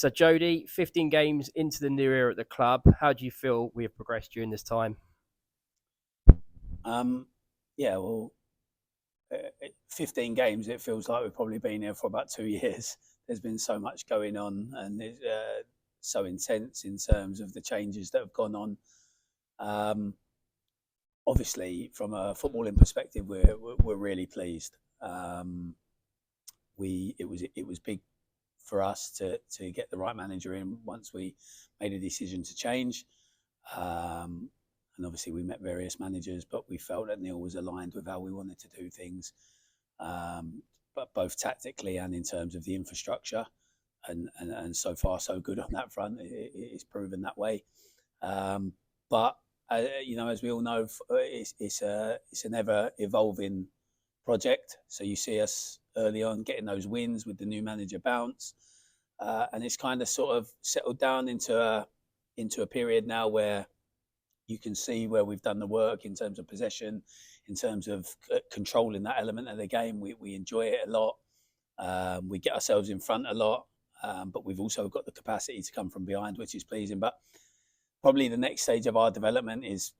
So, Jody, 15 games into the new era at the club. How do you feel we have progressed during this time? Um, yeah, well, 15 games, it feels like we've probably been here for about 2 years. There's been so much going on, and it's so intense in terms of the changes that have gone on. Um, Obviously, from a footballing perspective, we're really pleased. It was big for us to get the right manager in once we made a decision to change. Um, and obviously, we met various managers, but we felt that Neil was aligned with how we wanted to do things, um, but both tactically and in terms of the infrastructure. And so far, so good on that front. It's proven that way. But as we all know, it's an ever evolving project. So you see us early on getting those wins with the new manager bounce, and it's kind of sort of settled down into a period now where you can see where we've done the work in terms of possession, in terms of controlling that element of the game. We enjoy it a lot. We get ourselves in front a lot, but we've also got the capacity to come from behind, which is pleasing. But probably the next stage of our development is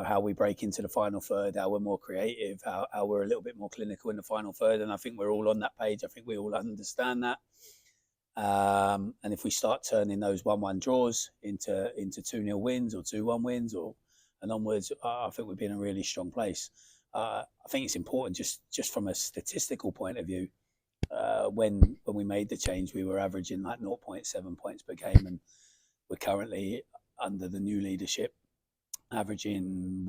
how we break into the final third, how we're more creative, how we're a little bit more clinical in the final third, and I think we're all on that page. I think we all understand that. And if we start turning those 1-1 draws into 2-0 wins or 2-1 wins and onwards, I think we'd be in a really strong place. I think it's important just from a statistical point of view. When we made the change, we were averaging like 0.7 points per game, and we're currently under the new leadership, averaging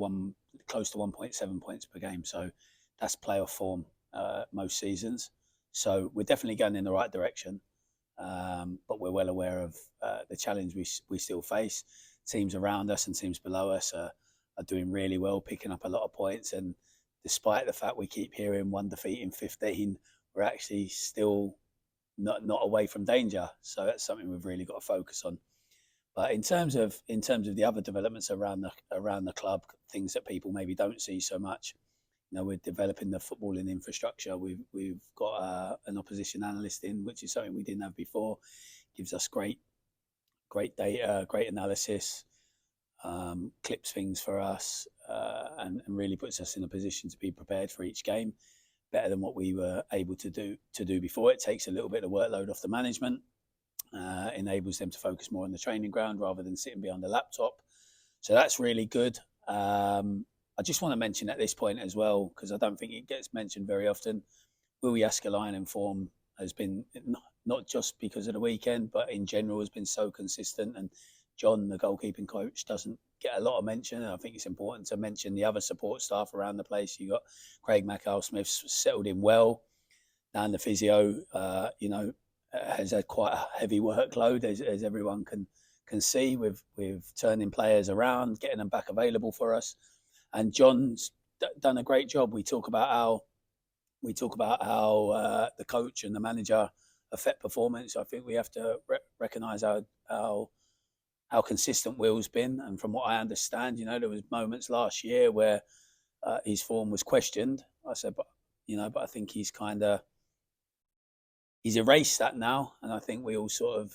close to 1.7 points per game. So that's playoff form most seasons. So we're definitely going in the right direction. But we're well aware of the challenge we still face. Teams around us and teams below us are doing really well, picking up a lot of points. And despite the fact we keep hearing one defeat in 15, we're actually still not away from danger. So that's something we've really got to focus on. But in terms of the other developments around the club, things that people maybe don't see so much, we're developing the footballing infrastructure. We've got an opposition analyst in, which is something we didn't have before. Gives us great data, great analysis, clips things for us, and really puts us in a position to be prepared for each game better than what we were able to do before. It takes a little bit of workload off the management, enables them to focus more on the training ground rather than sitting behind the laptop. So that's really good. I just want to mention at this point as well, because I don't think it gets mentioned very often, Willie Askelainen form has been, not just because of the weekend, but in general has been so consistent. And John, the goalkeeping coach, doesn't get a lot of mention. And I think it's important to mention the other support staff around the place. You got Craig McAlsmith settled in well. Dan, the physio, has had quite a heavy workload, as everyone can see, with turning players around, getting them back available for us. And John's done a great job. We talk about how the coach and the manager affect performance. I think we have to recognise how consistent Will's been. And from what I understand, there was moments last year where his form was questioned. I said, but I think he's erased that now, and I think we all sort of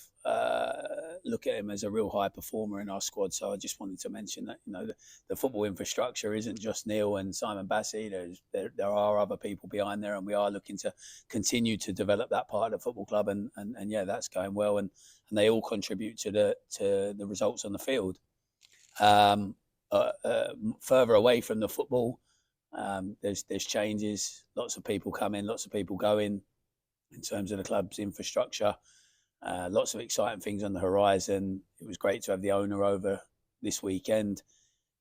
look at him as a real high performer in our squad. So I just wanted to mention that the football infrastructure isn't just Neil and Simon Bassey. There are other people behind there, and we are looking to continue to develop that part of the football club. And yeah, that's going well, and they all contribute to the results on the field. Further away from the football, there's changes. Lots of people come in, lots of people go in terms of the club's infrastructure. Lots of exciting things on the horizon. It was great to have the owner over this weekend.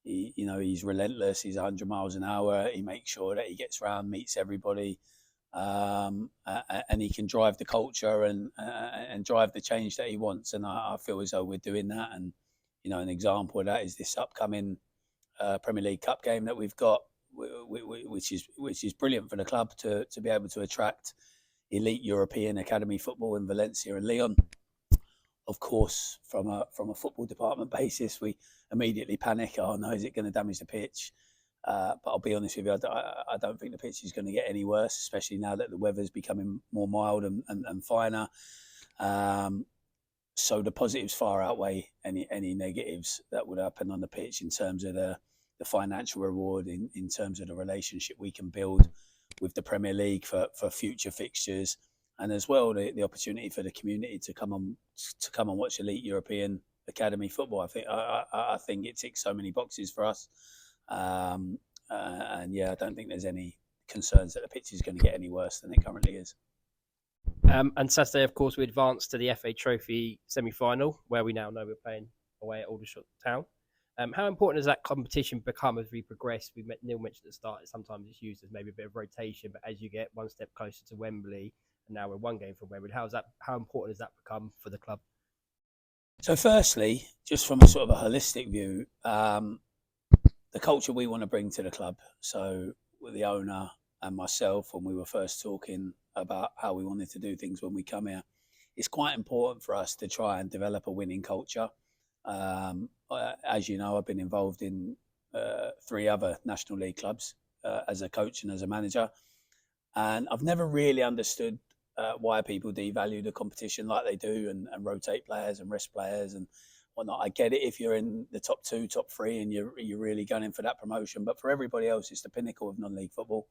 He's relentless. He's 100 miles an hour. He makes sure that he gets around, meets everybody, and he can drive the culture and drive the change that he wants. And I feel as though we're doing that. And an example of that is this upcoming Premier League Cup game that we've got, which is brilliant for the club to be able to attract elite European academy football in Valencia and Lyon. Of course, from a football department basis, we immediately panic. Oh no, is it going to damage the pitch? But I'll be honest with you, I don't think the pitch is going to get any worse, especially now that the weather's becoming more mild and finer. So the positives far outweigh any negatives that would happen on the pitch in terms of the financial reward, in terms of the relationship we can build with the Premier League for future fixtures, and as well the opportunity for the community to come and watch elite European academy football. I think it ticks so many boxes for us, and yeah, I don't think there's any concerns that the pitch is going to get any worse than it currently is. And Saturday, of course, we advanced to the FA Trophy semi-final, where we now know we're playing away at Aldershot Town. How important has that competition become as we progress? Neil mentioned at the start that sometimes it's used as maybe a bit of rotation, but as you get one step closer to Wembley, and now we're one game from Wembley, how important has that become for the club? So, firstly, just from a sort of a holistic view, the culture we want to bring to the club. So, with the owner and myself, when we were first talking about how we wanted to do things when we come here, it's quite important for us to try and develop a winning culture. As you know, I've been involved in 3 other National League clubs as a coach and as a manager, and I've never really understood why people devalue the competition like they do, and rotate players and rest players and whatnot. I get it if you're in the top 2, top 3, and you're really gunning for that promotion, but for everybody else, it's the pinnacle of non-league football.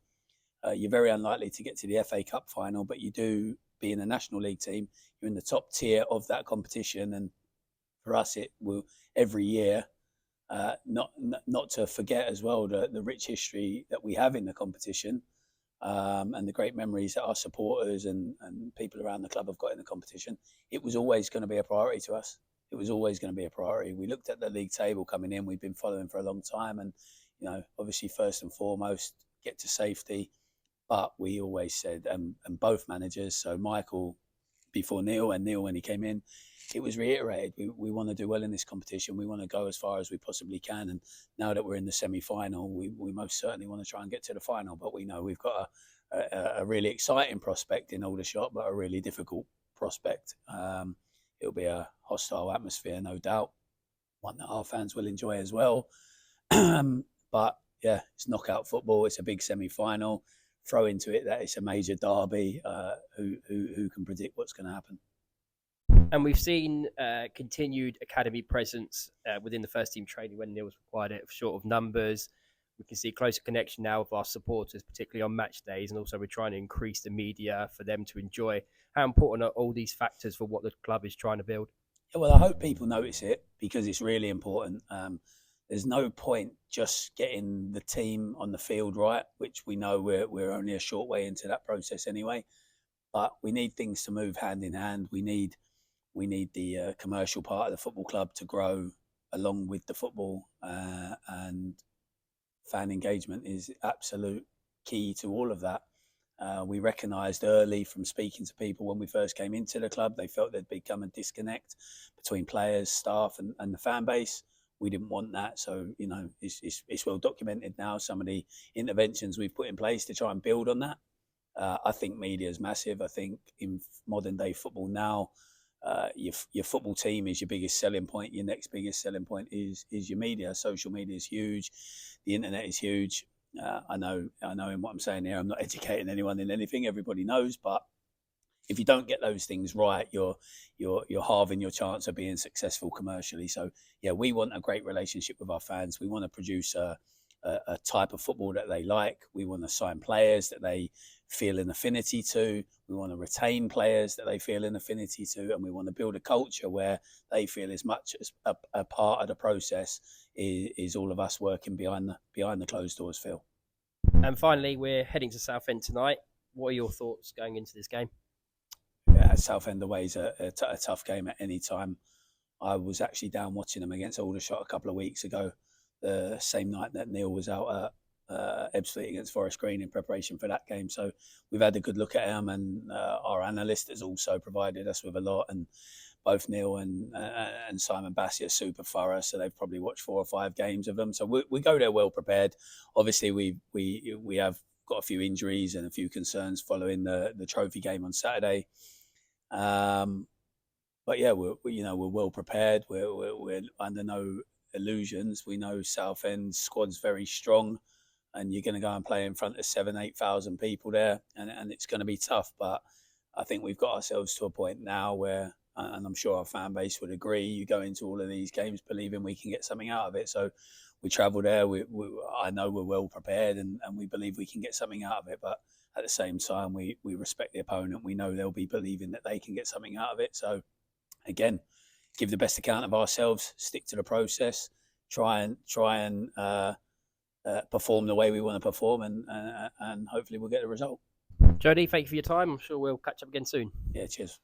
You're very unlikely to get to the FA Cup final, but you do, being a National League team, you're in the top tier of that competition. And for us, it will every year, not to forget as well the rich history that we have in the competition, and the great memories that our supporters and people around the club have got in the competition. It was always going to be a priority to us. It was always going to be a priority. We looked at the league table coming in. We've been following for a long time, and obviously, first and foremost, get to safety. But we always said, and both managers, so Michael before Neil and Neil when he came in, it was reiterated, we want to do well in this competition. We want to go as far as we possibly can. And now that we're in the semi-final, we most certainly want to try and get to the final. But we know we've got a really exciting prospect in Aldershot, but a really difficult prospect. It'll be a hostile atmosphere, no doubt, one that our fans will enjoy as well. But yeah, it's knockout football. It's a big semi-final. Throw into it that it's a major derby. Who can predict what's going to happen? And we've seen continued academy presence within the first team training when Neil's required it, short of numbers. We can see closer connection now with our supporters, particularly on match days, and also we're trying to increase the media for them to enjoy. How important are all these factors for what the club is trying to build? Yeah, well, I hope people notice it because it's really important. There's no point just getting the team on the field right, which we know we're only a short way into that process anyway. But we need things to move hand in hand. We need the commercial part of the football club to grow along with the football, and fan engagement is absolute key to all of that. We recognised early from speaking to people when we first came into the club, they felt there'd become a disconnect between players, staff, and the fan base. We didn't want that, so it's well documented now. Some of the interventions we've put in place to try and build on that. I think media is massive. I think in modern day football now, your football team is your biggest selling point. Your next biggest selling point is your media. Social media is huge. The internet is huge. I know in what I'm saying here, I'm not educating anyone in anything. Everybody knows, but if you don't get those things right, you're halving your chance of being successful commercially. So yeah, we want a great relationship with our fans. We want to produce a type of football that they like. We want to sign players that they feel an affinity to. We want to retain players that they feel an affinity to, and we want to build a culture where they feel as much as a part of the process is all of us working behind the closed doors, Phil. And finally, we're heading to Southend tonight. What are your thoughts going into this game? Yeah, Southend away is a tough game at any time. I was actually down watching them against Aldershot a couple of weeks ago, the same night that Neil was out at Ebbsfleet against Forest Green in preparation for that game. So we've had a good look at them, and our analyst has also provided us with a lot. And both Neil and Simon Bassey are super thorough, so they've probably watched 4 or 5 games of them. So we go there well prepared. Obviously, we have got a few injuries and a few concerns following the trophy game on Saturday. But yeah, we're well prepared. We're under no illusions. We know Southend's squad's very strong, and you're going to go and play in front of 7,000-8,000 people there, and it's going to be tough. But I think we've got ourselves to a point now where, and I'm sure our fan base would agree, you go into all of these games believing we can get something out of it. So we travel there. I know we're well prepared, and we believe we can get something out of it. But at the same time, we respect the opponent. We know they'll be believing that they can get something out of it. So again, give the best account of ourselves, stick to the process, try and perform the way we want to perform, and hopefully we'll get a result. Jody, thank you for your time. I'm sure we'll catch up again soon. Yeah, cheers.